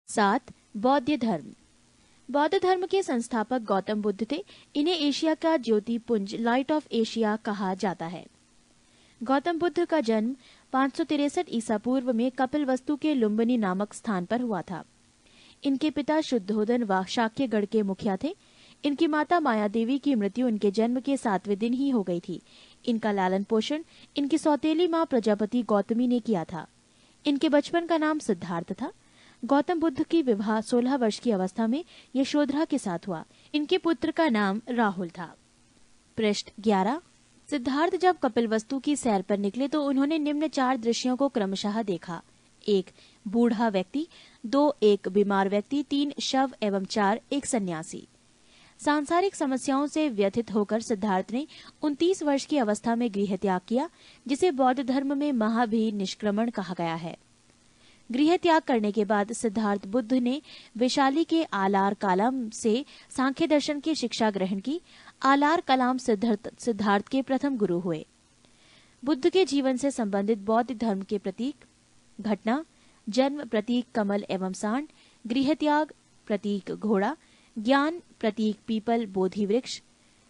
7. बौद्ध धर्म। बौद्ध धर्म के संस्थापक गौतम बुद्ध थे। इन्हें एशिया का ज्योति पुंज लाइट ऑफ एशिया कहा जाता है। गौतम बुद्ध का जन्म 563 ईसा पूर्व में कपिलवस्तु के लुम्बिनी नामक स्थान पर हुआ था। इनके पिता शुद्धोधन व शाक्यगढ़ के मुखिया थे। इनकी माता माया देवी की मृत्यु इनके जन्म के 7वें दिन ही हो गई थी। इनका लालन पोषण इनकी सौतेली माँ प्रजापति गौतमी ने किया था। इनके बचपन का नाम सिद्धार्थ था। गौतम बुद्ध की विवाह 16 वर्ष की अवस्था में यशोधरा के साथ हुआ। इनके पुत्र का नाम राहुल था। पृष्ठ 11। सिद्धार्थ जब कपिलवस्तु की सैर पर निकले तो उन्होंने निम्न 4 दृश्यों को क्रमशः देखा। 1. बूढ़ा व्यक्ति, 2. एक बीमार व्यक्ति, 3. शव एवं 4. एक सन्यासी। सांसारिक समस्याओं से व्यथित होकर सिद्धार्थ ने 29 वर्ष की अवस्था में गृह त्याग किया, जिसे बौद्ध धर्म में महाभिनिष्क्रमण कहा गया है। गृह त्याग करने के बाद सिद्धार्थ बुद्ध ने वैशाली के आलार कालाम से सांख्य दर्शन की शिक्षा ग्रहण की। आलार कलाम सिद्धार्थ के प्रथम गुरु हुए। बुद्ध के जीवन से संबंधित बौद्ध धर्म के प्रतीक: घटना, जन्म प्रतीक कमल एवं सांड, गृह त्याग प्रतीक घोड़ा, ज्ञान प्रतीक पीपल बोधि वृक्ष,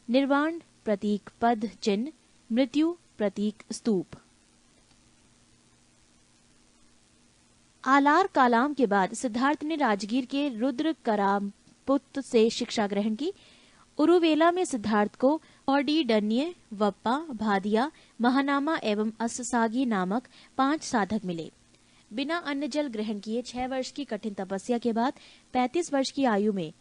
निर्वाण प्रतीक पद चिन्ह, मृत्यु प्रतीक स्तूप। आलार कालाम के बाद सिद्धार्थ ने राजगीर के रुद्र करापुत से शिक्षा ग्रहण की। उरुवेला में सिद्धार्थ को औडीडन्य, वप्पा, भादिया, महानामा एवं अस्सागी नामक 5 साधक मिले। बिना अन्न जल ग्रहण किए 6 वर्ष की कठिन तपस्या के बाद 35 वर्ष की आयु में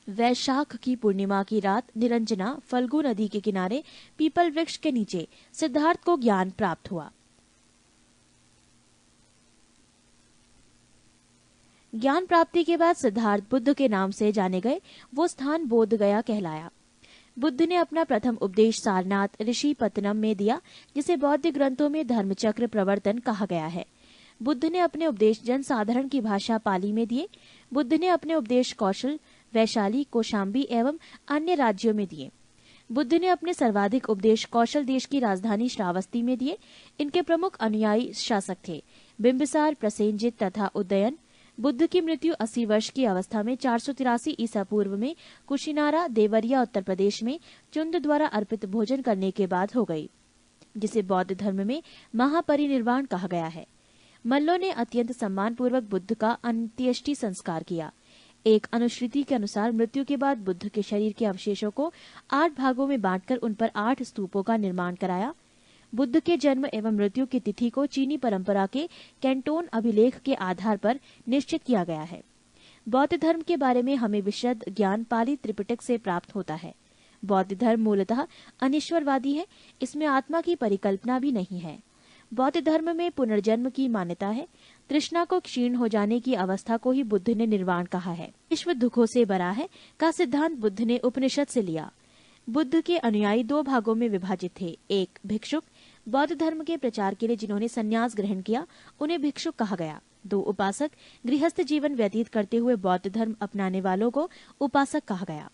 वैशाख की पूर्णिमा की रात निरंजना फल्गु नदी के किनारे पीपल वृक्ष के नीचे सिद्धार्थ को ज्ञान प्राप्त हुआ। ज्ञान प्राप्ति के बाद सिद्धार्थ बुद्ध के नाम से जाने गए। वो स्थान बोध गया कहलाया। बुद्ध ने अपना प्रथम उपदेश सारनाथ ऋषि पत्तनम में दिया, जिसे बौद्ध ग्रंथों में धर्मचक्र प्रवर्तन कहा गया है। बुद्ध ने अपने उपदेश जन साधारण की भाषा पाली में दिए। बुद्ध ने अपने उपदेश कौशल, वैशाली, कौशाम्बी एवं अन्य राज्यों में दिए। बुद्ध ने अपने सर्वाधिक उपदेश कौशल देश की राजधानी श्रावस्ती में दिए। इनके प्रमुख अनुयायी शासक थे बिंबिसार, प्रसेनजित तथा उदयन। बुद्ध की मृत्यु 80 वर्ष की अवस्था में 483 ईसा पूर्व में कुशीनारा, देवरिया, उत्तर प्रदेश में चुंद द्वारा अर्पित भोजन करने के बाद हो गई, जिसे बौद्ध धर्म में महापरिनिर्वाण कहा गया है। मल्लों ने अत्यंत सम्मान पूर्वक बुद्ध का अंत्येष्टि संस्कार किया। एक अनुश्रुति के अनुसार मृत्यु के बाद बुद्ध के शरीर के अवशेषों को 8 भागों में बांटकर उन पर 8 स्तूपों का निर्माण कराया। बुद्ध के जन्म एवं मृत्यु की तिथि को चीनी परंपरा के कैंटोन अभिलेख के आधार पर निश्चित किया गया है। बौद्ध धर्म के बारे में हमें विशद ज्ञान पाली त्रिपिटक से प्राप्त होता है। बौद्ध धर्म मूलतः अनिश्वरवादी है। इसमें आत्मा की परिकल्पना भी नहीं है। बौद्ध धर्म में पुनर्जन्म की मान्यता है। तृष्णा को क्षीण हो जाने की अवस्था को ही बुद्ध ने निर्वाण कहा है। विश्व दुखों से बरा है का सिद्धांत बुद्ध ने उपनिषद से लिया। बुद्ध के अनुयायी 2 भागों में विभाजित थे। एक भिक्षुक, बौद्ध धर्म के प्रचार के लिए जिन्होंने संन्यास ग्रहण किया उन्हें भिक्षुक कहा गया। 2 उपासक, गृहस्थ जीवन व्यतीत करते हुए बौद्ध धर्म अपनाने वालों को उपासक कहा गया।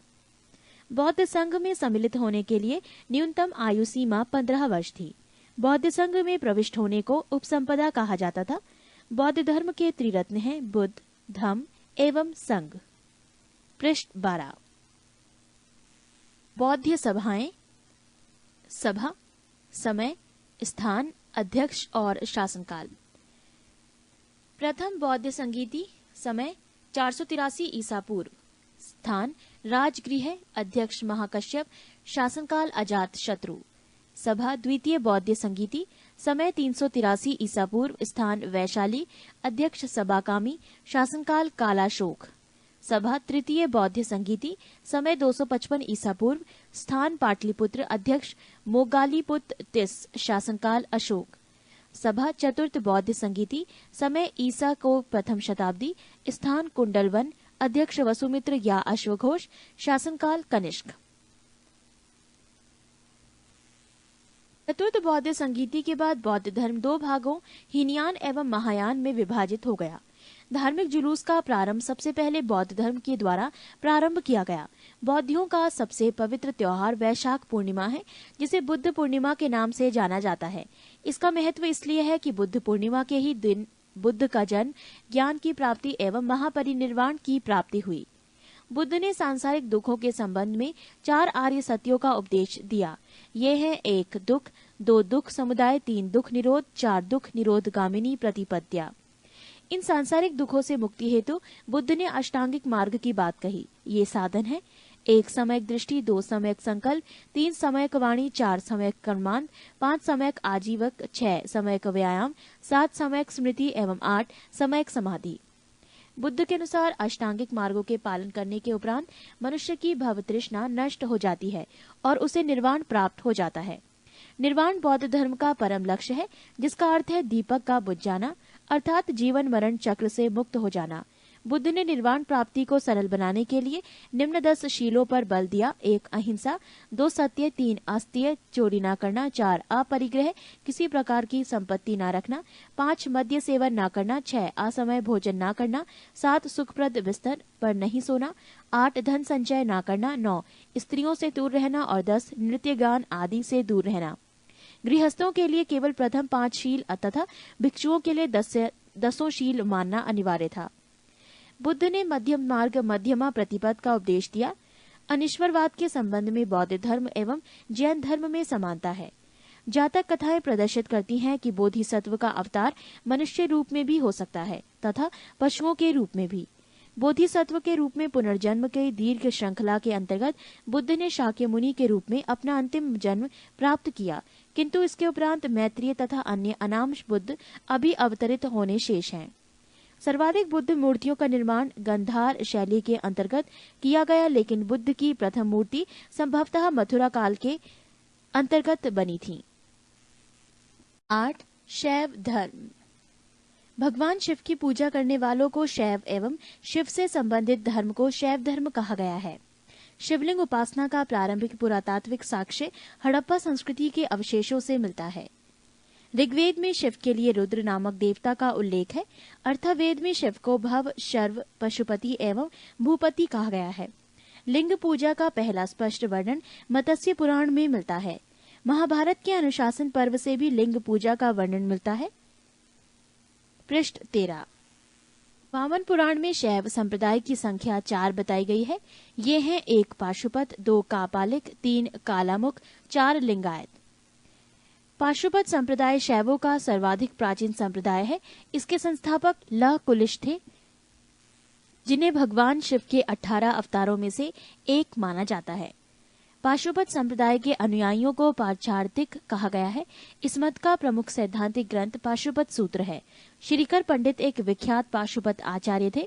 बौद्ध संघ में सम्मिलित होने के लिए न्यूनतम आयु सीमा 15 वर्ष थी। बौद्ध संघ में प्रविष्ट होने को उपसंपदा कहा जाता था। बौद्ध धर्म के त्रिरत्न हैं बुद्ध, धम्म एवं संघ। पृष्ठ 12। बौद्ध सभाएं: सभा, समय, स्थान, अध्यक्ष और शासनकाल। प्रथम बौद्ध संगीति, समय 483 ईसा पूर्व, स्थान राजगृह, अध्यक्ष महाकश्यप, शासनकाल अजात शत्रु। सभा द्वितीय बौद्ध संगीति, समय 383 ईसा पूर्व, स्थान वैशाली, अध्यक्ष सबाकामी, शासनकाल कालाशोक। सभा तृतीय बौद्ध संगीति, समय 255 ईसा पूर्व, स्थान पाटलिपुत्र, अध्यक्ष मोगालीपुत तिस, शासनकाल अशोक। सभा चतुर्थ बौद्ध संगीति, समय ईसा को प्रथम शताब्दी, स्थान कुंडलवन, अध्यक्ष वसुमित्र या अश्वघोष, शासनकाल कनिष्क। चतुर्थ बौद्ध संगीति के बाद बौद्ध धर्म 2 भागों हीनयान एवं महायान में विभाजित हो गया। धार्मिक जुलूस का प्रारंभ सबसे पहले बौद्ध धर्म के द्वारा प्रारंभ किया गया। बौद्धियों का सबसे पवित्र त्योहार वैशाख पूर्णिमा है, जिसे बुद्ध पूर्णिमा के नाम से जाना जाता है। इसका महत्व इसलिए है कि बुद्ध पूर्णिमा के ही दिन बुद्ध का जन्म, ज्ञान की प्राप्ति एवं महापरिनिर्वाण की प्राप्ति हुई। बुद्ध ने सांसारिक दुखों के संबंध में 4 आर्य सत्यों का उपदेश दिया। ये हैं 1 दुख, 2 दुख समुदाय, 3 दुख निरोध, 4 दुख निरोध गामिनी प्रतिपद्या। इन सांसारिक दुखों से मुक्ति हेतु बुद्ध ने अष्टांगिक मार्ग की बात कही। ये साधन है 1 समयक दृष्टि, 2 समयक संकल्प, 3 समयक वाणी, 4 समयक कर्मांत, 5 समयक आजीवक, 6 समयक व्यायाम, 7 समयक स्मृति एवं 8 समयक समाधि। बुद्ध के अनुसार अष्टांगिक मार्गों के पालन करने के उपरांत मनुष्य की भव तृष्णा नष्ट हो जाती है और उसे निर्वाण प्राप्त हो जाता है। निर्वाण बौद्ध धर्म का परम लक्ष्य है, जिसका अर्थ है दीपक का बुझ जाना, अर्थात जीवन मरण चक्र से मुक्त हो जाना। बुद्ध ने निर्वाण प्राप्ति को सरल बनाने के लिए निम्न 10 शीलों पर बल दिया। 1 अहिंसा, 2 सत्य, 3 अस्त्य, चोरी न करना, 4 अपरिग्रह, किसी प्रकार की संपत्ति न रखना, 5 मद्य सेवन न करना, 6 असमय भोजन न करना, 7 सुखप्रद बिस्तर पर नहीं सोना, 8 धन संचय न करना, 9 स्त्रियों से दूर रहना और 10 नृत्य गान आदि से दूर रहना। गृहस्थों के लिए केवल प्रथम 5 शील तथा भिक्षुओं के लिए 10 शील मानना अनिवार्य था। बुद्ध ने मध्यम मार्ग मध्यमा प्रतिपद का उपदेश दिया। अनिश्वरवाद के संबंध में बौद्ध धर्म एवं जैन धर्म में समानता है। जातक कथाएं प्रदर्शित करती हैं कि बोधिसत्व का अवतार मनुष्य रूप में भी हो सकता है तथा पशुओं के रूप में भी। बोधिसत्व के रूप में पुनर्जन्म के दीर्घ श्रृंखला के अंतर्गत बुद्ध ने शाक्य मुनि के रूप में अपना अंतिम जन्म प्राप्त किया, किंतु इसके उपरांत मैत्रेय तथा अन्य अनामश बुद्ध अभी अवतरित होने शेष हैं। सर्वाधिक बुद्ध मूर्तियों का निर्माण गंधार शैली के अंतर्गत किया गया, लेकिन बुद्ध की प्रथम मूर्ति संभवतः मथुरा काल के अंतर्गत बनी थी। 8 शैव धर्म। भगवान शिव की पूजा करने वालों को शैव एवं शिव से संबंधित धर्म को शैव धर्म कहा गया है। शिवलिंग उपासना का प्रारंभिक पुरातात्विक साक्ष्य हड़प्पा संस्कृति के अवशेषों से मिलता है। ऋग्वेद में शिव के लिए रुद्र नामक देवता का उल्लेख है। अर्थवेद में शिव को भव, शर्व, पशुपति एवं भूपति कहा गया है। लिंग पूजा का पहला स्पष्ट वर्णन मत्स्य पुराण में मिलता है। महाभारत के अनुशासन पर्व से भी लिंग पूजा का वर्णन मिलता है। पृष्ठ 13। वामन पुराण में शैव संप्रदाय की संख्या 4 बताई गई है। ये हैं 1 पाशुपत, 2 कापालिक, 3 कालामुख, 4 लिंगायत। पाशुपत संप्रदाय शैवों का सर्वाधिक प्राचीन संप्रदाय है। इसके संस्थापक लह कुलिश थे, जिन्हें भगवान शिव के 18 अवतारों में से एक माना जाता है। पाशुपत संप्रदाय के अनुयायियों को पाशार्थिक कहा गया है। इस मत का प्रमुख सैद्धांतिक ग्रंथ पाशुपत सूत्र है। श्रीकर पंडित एक विख्यात पाशुपत आचार्य थे।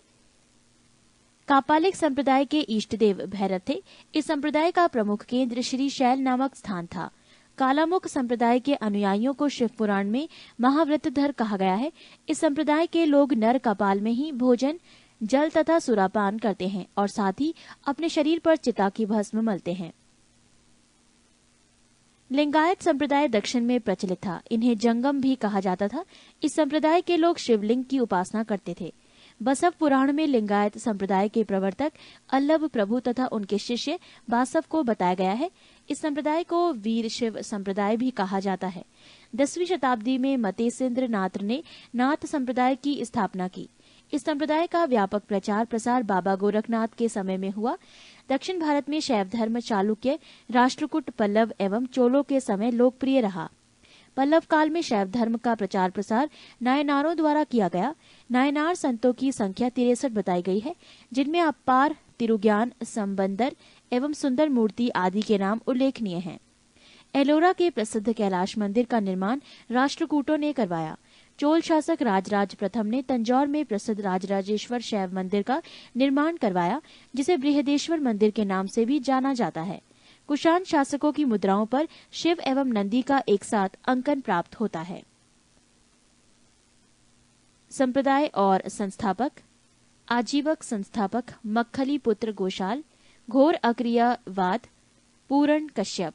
कापालिक संप्रदाय के इष्टदेव भैरव थे। इस संप्रदाय का प्रमुख केंद्र श्री शैल नामक स्थान था। कालामुख संप्रदाय के अनुयायियों को शिव पुराण में महाव्रतधर कहा गया है। इस संप्रदाय के लोग नर कपाल में ही भोजन, जल तथा सुरापान करते हैं और साथ ही अपने शरीर पर चिता की भस्म मलते हैं। लिंगायत संप्रदाय दक्षिण में प्रचलित था। इन्हें जंगम भी कहा जाता था। इस संप्रदाय के लोग शिवलिंग की उपासना करते थे। बसव पुराण में लिंगायत संप्रदाय के प्रवर्तक अल्लभ प्रभु तथा उनके शिष्य बासव को बताया गया है। इस संप्रदाय को वीर शिव संप्रदाय भी कहा जाता है। 10वीं शताब्दी में मतेन्द्र नाथ ने नाथ संप्रदाय की स्थापना की। इस संप्रदाय का व्यापक प्रचार प्रसार बाबा गोरखनाथ के समय में हुआ। दक्षिण भारत में शैव धर्म चालुक्य, राष्ट्रकूट, पल्लव एवं चोलों के समय लोकप्रिय रहा। पल्लव काल में शैव धर्म का प्रचार प्रसार नायनारों द्वारा किया गया। नायनार संतों की संख्या 63 बताई गई है, जिनमें अपार, तिरुज्ञान, संबंदर एवं सुंदर मूर्ति आदि के नाम उल्लेखनीय हैं। एलोरा के प्रसिद्ध कैलाश मंदिर का निर्माण राष्ट्रकूटों ने करवाया। चोल शासक राजराज प्रथम ने तंजौर में प्रसिद्ध राजराजेश्वर शैव मंदिर का निर्माण करवाया, जिसे बृहदेश्वर मंदिर के नाम से भी जाना जाता है। कुषाण शासकों की मुद्राओं पर शिव एवं नंदी का एक साथ अंकन प्राप्त होता है। संप्रदाय और संस्थापक। आजीवक संस्थापक मक्खली पुत्र गोशाल, घोर अक्रियावाद पूरण कश्यप,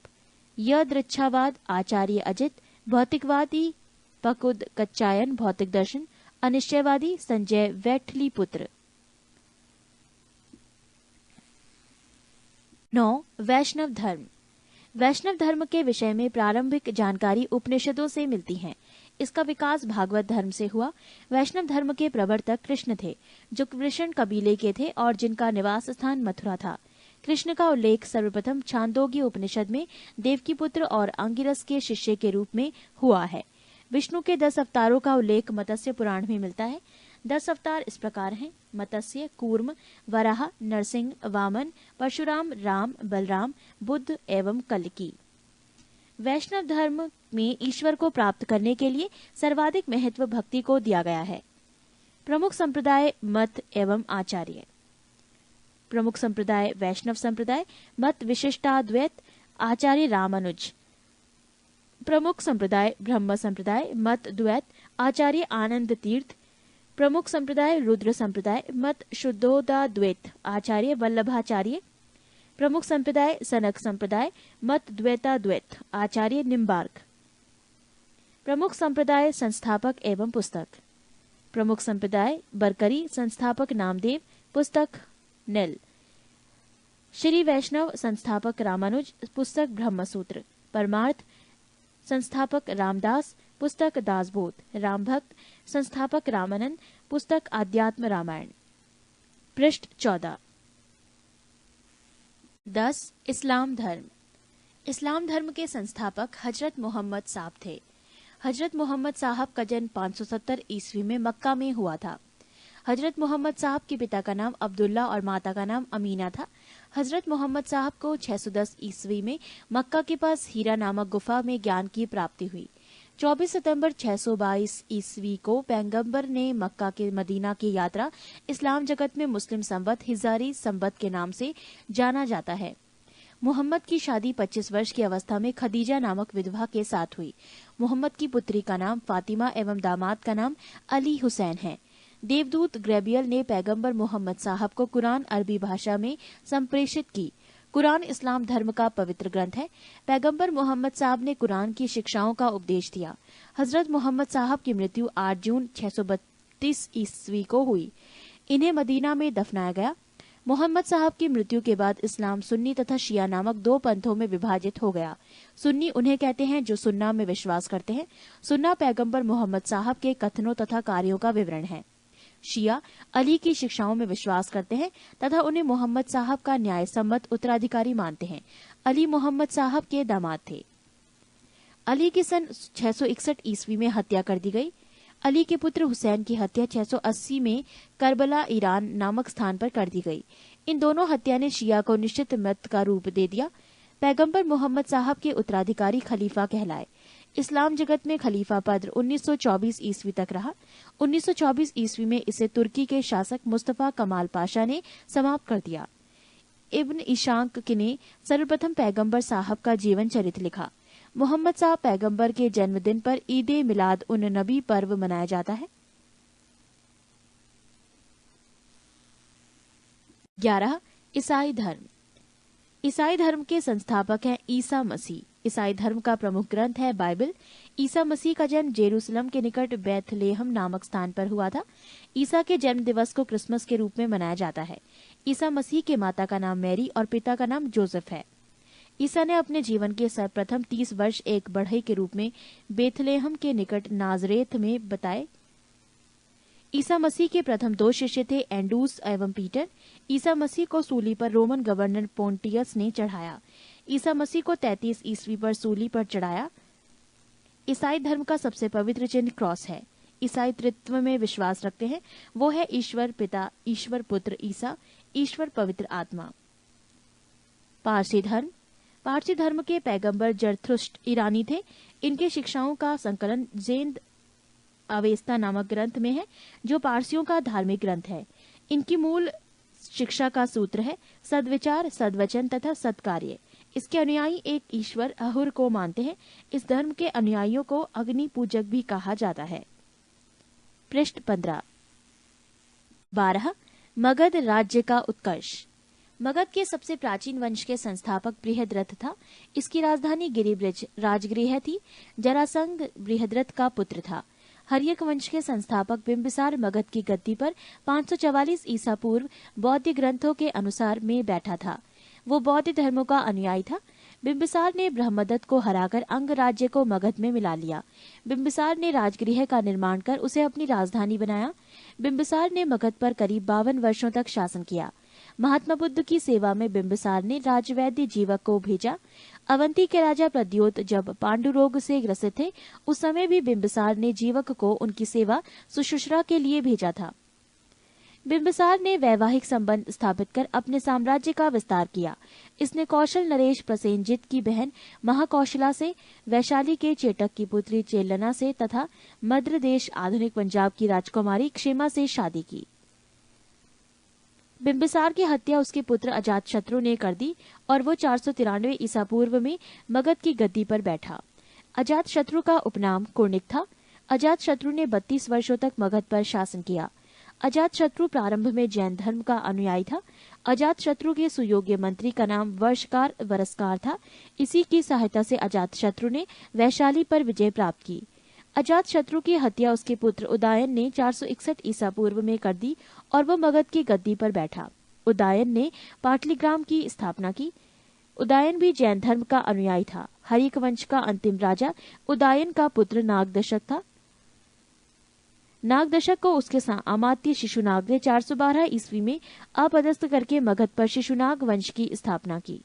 यदृच्छावाद आचार्य अजित, भौतिकवादी पकुद कच्चायन भौतिक दर्शन, अनिश्चयवादी संजय वैठली पुत्र। 9 वैष्णव धर्म। वैष्णव धर्म के विषय में प्रारंभिक जानकारी उपनिषदों से मिलती है। इसका विकास भागवत धर्म से हुआ। वैष्णव धर्म के प्रवर्तक कृष्ण थे, जो कृष्ण कबीले के थे और जिनका निवास स्थान मथुरा था। कृष्ण का उल्लेख सर्वप्रथम छांदोग्य उपनिषद में देवकी पुत्र और अंगिरस के शिष्य के रूप में हुआ है। विष्णु के 10 अवतारों का उल्लेख मत्स्य पुराण में मिलता है। 10 अवतार इस प्रकार हैं: मत्स्य, कूर्म, वराह, नरसिंह, वामन, परशुराम, राम, बलराम, बुद्ध एवं कल्की। वैष्णव धर्म में ईश्वर को प्राप्त करने के लिए सर्वाधिक महत्व भक्ति को दिया गया है। प्रमुख संप्रदाय, मत एवं आचार्य। प्रमुख संप्रदाय वैष्णव संप्रदाय, मत विशिष्टाद्वैत, आचार्य रामानुज। प्रमुख संप्रदाय ब्रह्म संप्रदाय, मत द्वैत, आचार्य आनंद तीर्थ। प्रमुख संप्रदाय रुद्र संप्रदाय, मत शुद्धोदाद्वैत, आचार्य वल्लभाचार्य। प्रमुख संप्रदाय सनक संप्रदाय, मत द्वैताद्वैत, आचार्य निम्बार्क। प्रमुख संप्रदाय संस्थापक एवं पुस्तक। प्रमुख संप्रदाय बरकरी, संस्थापक नामदेव, पुस्तक नेल। श्री वैष्णव संस्थापक रामानुज, पुस्तक ब्रह्मसूत्र। परमार्थ संस्थापक रामदास, पुस्तक दासबोध। रामभक्त संस्थापक रामानंद, पुस्तक आध्यात्म रामायण। पृष्ठ 14। 10. इस्लाम धर्म। इस्लाम धर्म के संस्थापक हजरत मोहम्मद साहब थे। हजरत मोहम्मद साहब का जन्म 570 ईस्वी में मक्का में हुआ था। हजरत मोहम्मद साहब के पिता का नाम अब्दुल्ला और माता का नाम अमीना था। हजरत मोहम्मद साहब को 610 ईस्वी में मक्का के पास हीरा नामक गुफा में ज्ञान की प्राप्ति हुई। 24 सितंबर 622 ईस्वी को पैगंबर ने मक्का के मदीना की यात्रा इस्लाम जगत में मुस्लिम संवत हिजारी संवत के नाम से जाना जाता है। मोहम्मद की शादी 25 वर्ष की अवस्था में खदीजा नामक विधवा के साथ हुई। मोहम्मद की पुत्री का नाम फातिमा एवं दामाद का नाम अली हुसैन है। देवदूत ग्रेबियल ने पैगंबर मोहम्मद साहब को कुरान अरबी भाषा में संप्रेषित की। कुरान इस्लाम धर्म का पवित्र ग्रंथ है। पैगंबर मोहम्मद साहब ने कुरान की शिक्षाओं का उपदेश दिया। हजरत मोहम्मद साहब की मृत्यु 8 जून 632 ईस्वी को हुई। इन्हें मदीना में दफनाया गया। मोहम्मद साहब की मृत्यु के बाद इस्लाम सुन्नी तथा शिया नामक 2 पंथों में विभाजित हो गया। सुन्नी उन्हें कहते हैं जो सुन्ना में विश्वास करते हैं। सुन्ना पैगंबर मोहम्मद साहब के कथनों तथा कार्यों का विवरण है। शिया अली की शिक्षाओं में विश्वास करते हैं तथा उन्हें मोहम्मद साहब का न्याय सम्मत उत्तराधिकारी मानते हैं। अली मोहम्मद साहब के दामाद थे। अली की सन 661 ईस्वी में हत्या कर दी गई। अली के पुत्र हुसैन की हत्या 680 में करबला ईरान नामक स्थान पर कर दी गई। इन दोनों हत्या ने शिया को निश्चित मत का रूप दे दिया। पैगंबर मोहम्मद साहब के उत्तराधिकारी खलीफा कहलाए। इस्लाम जगत में खलीफा पद 1924 ईस्वी तक रहा। 1924 ईस्वी में इसे तुर्की के शासक मुस्तफा कमाल पाशा ने समाप्त कर दिया। इब्न इशाक ने सर्वप्रथम पैगंबर साहब का जीवन चरित्र लिखा। मोहम्मद साहब पैगंबर के जन्मदिन पर ईद मिलाद उन नबी पर्व मनाया जाता है। 11. ईसाई धर्म। ईसाई धर्म के संस्थापक हैं ईसा मसीह। ईसाई धर्म का प्रमुख ग्रंथ है बाइबल। ईसा मसीह का जन्म जेरूसलम के निकट बैथलेहम नामक स्थान पर हुआ था। ईसा के जन्म दिवस को क्रिसमस के रूप में मनाया जाता है। ईसा मसीह के माता का नाम मैरी और पिता का नाम जोसेफ है। ईसा ने अपने जीवन के सर्वप्रथम 30 वर्ष एक बढ़ई के रूप में बेथलेहम के निकट नाजरेथ में बताए। ईसा मसीह के प्रथम 2 शिष्य थे एंडूस एवं पीटर। ईसा मसीह को सूली पर रोमन गवर्नर पोंटियस ने चढ़ाया। ईसा मसीह को 33 ईस्वी पर सूली पर चढ़ाया। ईसाई धर्म का सबसे पवित्र चिन्ह क्रॉस है। ईसाई त्रित्व में विश्वास रखते हैं। वो है ईश्वर पिता, ईश्वर पुत्र ईसा, ईश्वर पवित्र आत्मा। पारसी धर्म। पारसी धर्म के पैगंबर जरथुष्ट्र ईरानी थे। इनके शिक्षाओं का संकलन जेंद अवेस्ता नामक ग्रंथ में है, जो पारसियों का धार्मिक ग्रंथ है। इनकी मूल शिक्षा का सूत्र है सद्विचार, सद्वचन तथा सत्कार्य। इसके अनुयायी एक ईश्वर अहुर को मानते हैं। इस धर्म के अनुयायियों को अग्नि पूजक भी कहा जाता है। पृष्ठ 15। 12. मगध राज्य का उत्कर्ष। मगध के सबसे प्राचीन वंश के संस्थापक बृहद्रथ था। इसकी राजधानी गिरिब्रज राजगृह थी। जरासंध बृहद्रथ का पुत्र था। हर्यक वंश के संस्थापक बिंबिसार मगध की गद्दी पर 544 ईसा पूर्व बौद्ध ग्रंथों के अनुसार में बैठा था। वो बौद्ध धर्मों का अनुयायी था। बिंबिसार ने ब्रह्मदत्त को हराकर अंग राज्य को मगध में मिला लिया। बिंबिसार ने राजगृह का निर्माण कर उसे अपनी राजधानी बनाया। बिंबिसार ने मगध पर करीब 52 वर्षों तक शासन किया। महात्मा बुद्ध की सेवा में बिंबिसार ने राजवैद्य जीवक को भेजा। अवंती के राजा प्रद्योत जब पांडु रोग से ग्रसित थे, उस समय भी बिंबिसार ने जीवक को उनकी सेवा सुश्रूषा के लिए भेजा था। बिंबिसार ने वैवाहिक संबंध स्थापित कर अपने साम्राज्य का विस्तार किया। इसने कौशल नरेश प्रसेनजित की बहन महाकौशला से, वैशाली के चेटक की पुत्री चेलना से तथा मद्र देश आधुनिक पंजाब की राजकुमारी क्षेमा से शादी की। बिंबिसार की हत्या उसके पुत्र अजातशत्रु ने कर दी और वो 493 ईसा पूर्व में मगध की गद्दी पर बैठा। अजातशत्रु का उपनाम कुर्णिक था। अजातशत्रु ने 32 वर्षों तक मगध पर शासन किया। अजातशत्रु प्रारंभ में जैन धर्म का अनुयायी था। अजातशत्रु के सुयोग्य मंत्री का नाम वर्षकार वरस्कार था। इसी की सहायता से अजातशत्रु ने वैशाली पर विजय प्राप्त की। अजातशत्रु की हत्या उसके पुत्र उदयन ने 461 ईसा पूर्व में कर दी और वह मगध की गद्दी पर बैठा। उदयन ने पाटलिग्राम की स्थापना की। उदयन भी जैन धर्म का अनुयायी था। हरिक वंश का अंतिम राजा उदयन का पुत्र नागदशक था। नागदशक को उसके अमात्य शिशुनाग ने 412 ईस्वी में अपदस्थ करके मगध पर शिशुनाग वंश की स्थापना की।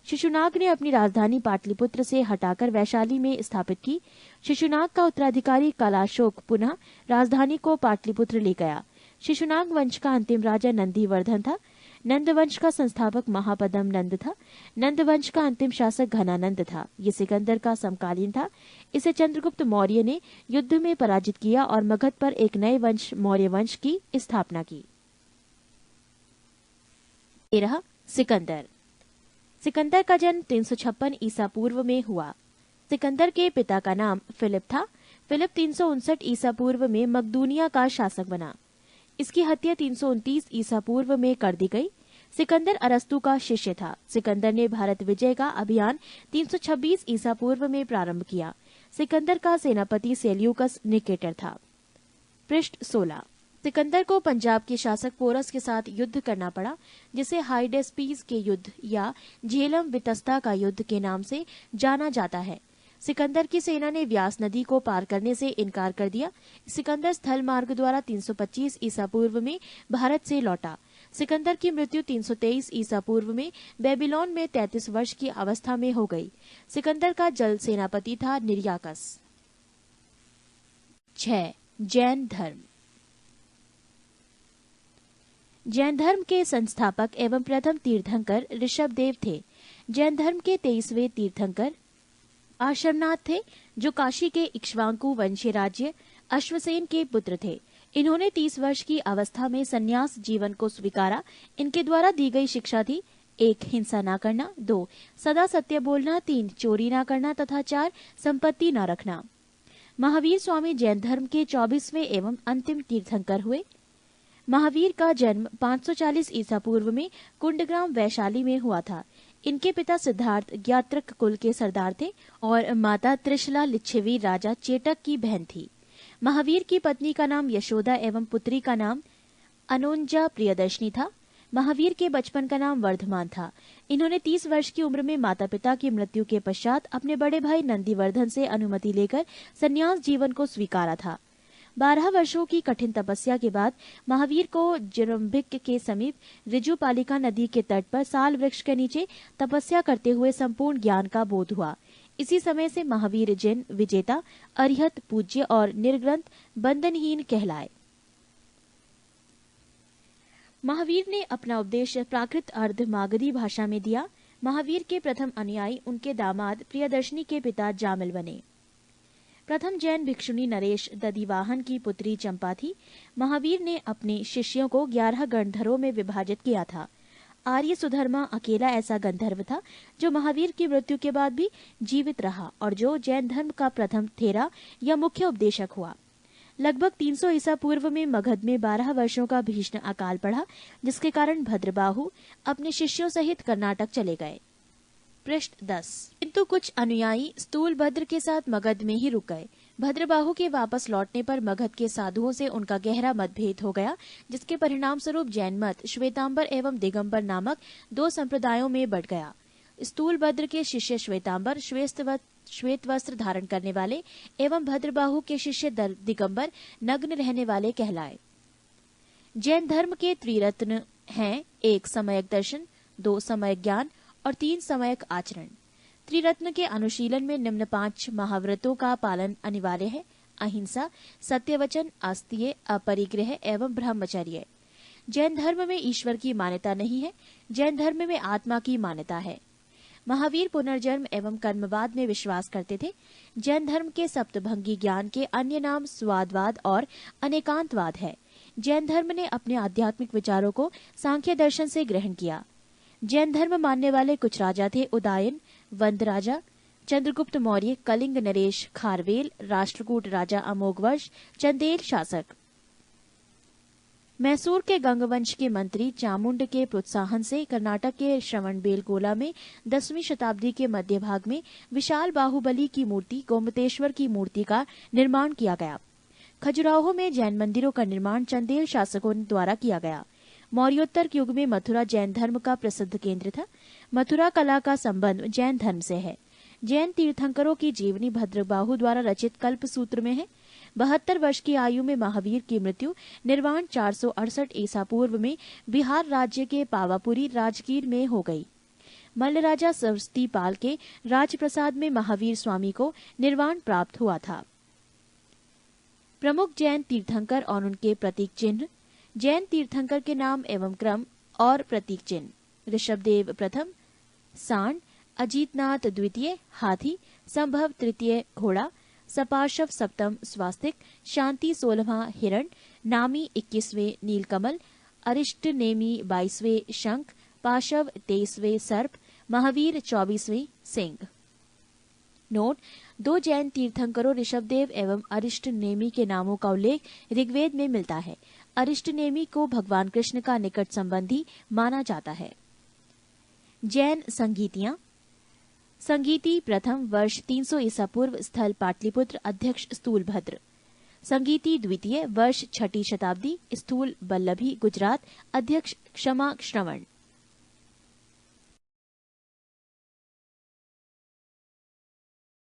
शिशुनाग ने अपनी राजधानी पाटलिपुत्र से हटाकर वैशाली में स्थापित की। शिशुनाग का उत्तराधिकारी कलाशोक पुनः राजधानी को पाटलिपुत्र ले गया। शिशुनाग वंश का अंतिम राजा नंदीवर्धन था। नंद वंश का संस्थापक महापदम नंद था। नंद वंश का अंतिम शासक घनानंद था। ये सिकंदर का समकालीन था। इसे चंद्रगुप्त मौर्य ने युद्ध में पराजित किया और मगध पर एक नए वंश मौर्य वंश की स्थापना की। 13 सिकंदर। सिकंदर का जन्म 356 ईसा पूर्व में हुआ। सिकंदर के पिता का नाम फिलिप था। फिलिप 359 ईसा पूर्व में मकदूनिया का शासक बना। इसकी हत्या 329 ईसा पूर्व में कर दी गई। सिकंदर अरस्तु का शिष्य था। सिकंदर ने भारत विजय का अभियान 326 ईसा पूर्व में प्रारंभ किया। सिकंदर का सेनापति सेल्यूकस निकेटर था। पृष्ठ 16। सिकंदर को पंजाब के शासक पोरस के साथ युद्ध करना पड़ा, जिसे हाइडेस्पीस के युद्ध या झेलम वितस्ता का युद्ध के नाम से जाना जाता है। सिकंदर की सेना ने व्यास नदी को पार करने से इनकार कर दिया। सिकंदर स्थल मार्ग द्वारा 325 ईसा पूर्व में भारत से लौटा। सिकंदर की मृत्यु 323 ईसा पूर्व में बेबीलोन में 33 वर्ष की अवस्था में हो गई। सिकंदर का जल सेनापति था निर्याकस। 6 जैन धर्म। जैन धर्म के संस्थापक एवं प्रथम तीर्थंकर ऋषभदेव थे। जैन धर्म के 23वें तीर्थंकर आश्रमनाथ थे, जो काशी के इक्ष्वाकु वंशीय राज्य अश्वसेन के पुत्र थे। इन्होंने 30 वर्ष की अवस्था में संन्यास जीवन को स्वीकारा। इनके द्वारा दी गई शिक्षा थी: 1 हिंसा न करना, 2 सदा सत्य बोलना, 3 चोरी न करना तथा 4 संपत्ति न रखना। महावीर स्वामी जैन धर्म के 24वें एवं अंतिम तीर्थंकर हुए। महावीर का जन्म 540 ईसा पूर्व में कुंडग्राम वैशाली में हुआ था। इनके पिता सिद्धार्थ ज्ञात्रक कुल के सरदार थे और माता त्रिशला लिच्छवी राजा चेटक की बहन थी। महावीर की पत्नी का नाम यशोदा एवं पुत्री का नाम अनोंजा प्रियदर्शनी था। महावीर के बचपन का नाम वर्धमान था। इन्होंने 30 वर्ष की उम्र में माता पिता की मृत्यु के पश्चात अपने बड़े भाई नंदीवर्धन से अनुमति लेकर संन्यास जीवन को स्वीकारा था। 12 वर्षों की कठिन तपस्या के बाद महावीर को जरम्भिक के समीप ऋजुपालिका नदी के तट पर साल वृक्ष के नीचे तपस्या करते हुए संपूर्ण ज्ञान का बोध हुआ। इसी समय से महावीर जैन विजेता, अरिहत, पूज्य और निर्ग्रंथ बंधनहीन कहलाए। महावीर ने अपना उपदेश प्राकृत अर्ध मागधी भाषा में दिया। महावीर के प्रथम अनुयायी उनके दामाद प्रियदर्शनी के पिता जामिल बने। प्रथम जैन भिक्षुणी नरेश दधिवाहन की पुत्री चंपा थी। महावीर ने अपने शिष्यों को 11 गंधर्वों में विभाजित किया था। आर्य सुधर्मा अकेला ऐसा गंधर्व था जो महावीर की मृत्यु के बाद भी जीवित रहा और जो जैन धर्म का प्रथम थेरा या मुख्य उपदेशक हुआ। लगभग 300 ईसा पूर्व में मगध में 12 वर्षों का भीषण अकाल पड़ा, जिसके कारण भद्रबाहु अपने शिष्यों सहित कर्नाटक चले गए। पृष्ठ 10। किंतु कुछ अनुयायी स्थूलभद्र के साथ मगध में ही रुक गए। भद्रबाहु के वापस लौटने पर मगध के साधुओं से उनका गहरा मतभेद हो गया, जिसके परिणाम स्वरूप जैन मत श्वेतांबर एवं दिगंबर नामक 2 संप्रदायों में बढ़ गया। स्थूलभद्र के शिष्य श्वेतांबर श्वेत वस्त्र धारण करने वाले एवं भद्रबाहु के शिष्य दिगंबर नग्न रहने वाले कहलाए। जैन धर्म के त्रिरत्न हैं 1 सम्यक दर्शन, 2 सम्यक ज्ञान और 3 सम्यक आचरण। त्रिरत्न के अनुशीलन में निम्न 5 महाव्रतों का पालन अनिवार्य है: अहिंसा, सत्यवचन, आस्तीय, अपरिग्रह एवं ब्रह्मचर्य। जैन धर्म में ईश्वर की मान्यता नहीं है, जैन धर्म में आत्मा की मान्यता है। महावीर पुनर्जन्म एवं कर्मवाद में विश्वास करते थे। जैन धर्म के सप्तभंगी ज्ञान के अन्य नाम स्वादवाद और अनेकांतवाद है। जैन धर्म ने अपने आध्यात्मिक विचारों को सांख्य दर्शन से ग्रहण किया। जैन धर्म मानने वाले कुछ राजा थे: उदयन, वंद राजा, चंद्रगुप्त मौर्य, कलिंग नरेश खारवेल, राष्ट्रकूट राजा अमोघवर्ष, चंदेल शासक। मैसूर के गंगवंश के मंत्री चामुंड के प्रोत्साहन से कर्नाटक के श्रवणबेलगोला में 10वीं शताब्दी के मध्य भाग में विशाल बाहुबली की मूर्ति गोमतेश्वर की मूर्ति का निर्माण किया गया। खजुराहो में जैन मंदिरों का निर्माण चंदेल शासकों द्वारा किया गया। मौर्योत्तर युग में मथुरा जैन धर्म का प्रसिद्ध केंद्र था। मथुरा कला का संबंध जैन धर्म से है। जैन तीर्थंकरों की जीवनी भद्रबाहु द्वारा रचित कल्प सूत्र में है। 72 वर्ष की आयु में महावीर की मृत्यु निर्वाण 468 ईसा पूर्व में बिहार राज्य के पावापुरी राजगीर में हो गई। मल्ल राजा सरस्वती पाल के राजप्रसाद में महावीर स्वामी को निर्वाण प्राप्त हुआ था। प्रमुख जैन तीर्थंकर और उनके प्रतीक चिन्ह। जैन तीर्थंकर के नाम एवं क्रम और प्रतीक चिन्ह: ऋषभदेव प्रथम सांड, अजीतनाथ द्वितीय हाथी, संभव तृतीय घोड़ा, सपार्शव सप्तम स्वास्तिक, शांति 16वां हिरण, नामी 21वें नीलकमल, अरिष्ट नेमी 22वें शंख, पाशव 23वें सर्प, महावीर 24वें सिंह। नोट: 2 जैन तीर्थंकरों ऋषभदेव एवं अरिष्ट नेमी के नामों का उल्लेख ऋग्वेद में मिलता है। अरिष्ट नेमी को भगवान कृष्ण का निकट संबंधी माना जाता है। जैन संगीतियां। संगीति प्रथम वर्ष 300 ईसा पूर्व, स्थल पाटलिपुत्र, अध्यक्ष स्थूलभद्र। संगीति द्वितीय वर्ष 6ठी शताब्दी, स्थूल बल्लभी गुजरात, अध्यक्ष क्षमा श्रवण।